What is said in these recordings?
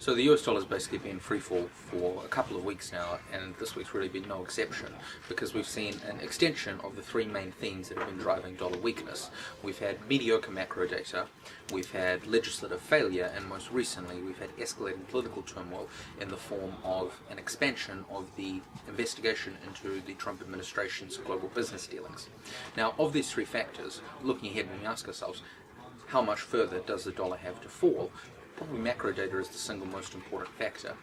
So the US dollar has basically been free fall for a couple of weeks now, and this week's really been no exception because we've seen an extension of the three main themes that have been driving dollar weakness. We've had mediocre macro data, we've had legislative failure, and most recently we've had escalating political turmoil in the form of an expansion of the investigation into the Trump administration's global business dealings. Now, of these three factors, looking ahead, when we ask ourselves, how much further does the dollar have to fall? Probably macro data is the single most important factor.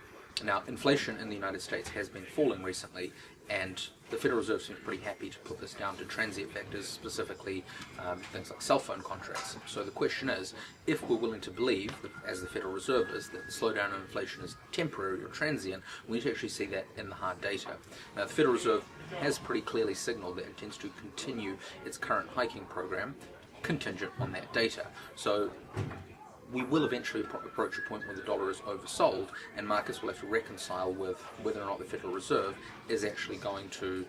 Now, inflation in the United States has been falling recently, and the Federal Reserve seems pretty happy to put this down to transient factors, specifically things like cell phone contracts. So the question is, if we're willing to believe, as the Federal Reserve is, that the slowdown in inflation is temporary or transient, we need to actually see that in the hard data. Now, the Federal Reserve has pretty clearly signaled that it intends to continue its current hiking program, contingent on that data. So we will eventually approach a point where the dollar is oversold, and markets will have to reconcile with whether or not the Federal Reserve is actually going to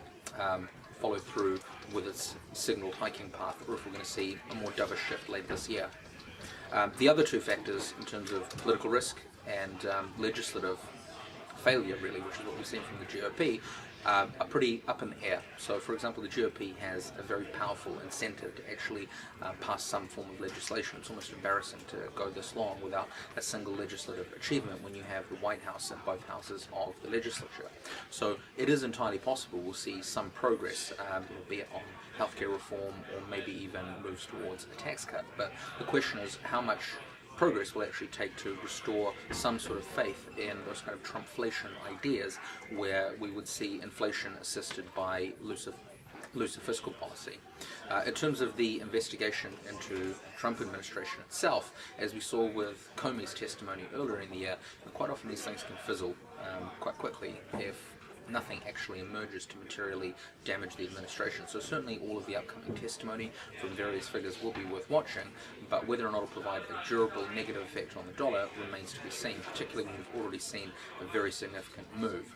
follow through with its signaled hiking path, or if we're going to see a more dovish shift later this year. The other two factors, in terms of political risk and legislative failure, really, which is what we've seen from the GOP, are pretty up in the air. So, for example, the GOP has a very powerful incentive to actually pass some form of legislation. It's almost embarrassing to go this long without a single legislative achievement when you have the White House and both houses of the legislature. So it is entirely possible we'll see some progress, be it on healthcare reform or maybe even moves towards a tax cut. But the question is how much progress will actually take to restore some sort of faith in those kind of Trumpflation ideas, where we would see inflation assisted by looser fiscal policy. In terms of the investigation into Trump administration itself, as we saw with Comey's testimony earlier in the year, quite often these things can fizzle quite quickly if nothing actually emerges to materially damage the administration. So certainly all of the upcoming testimony from various figures will be worth watching, but whether or not it'll provide a durable negative effect on the dollar remains to be seen, particularly when we've already seen a very significant move.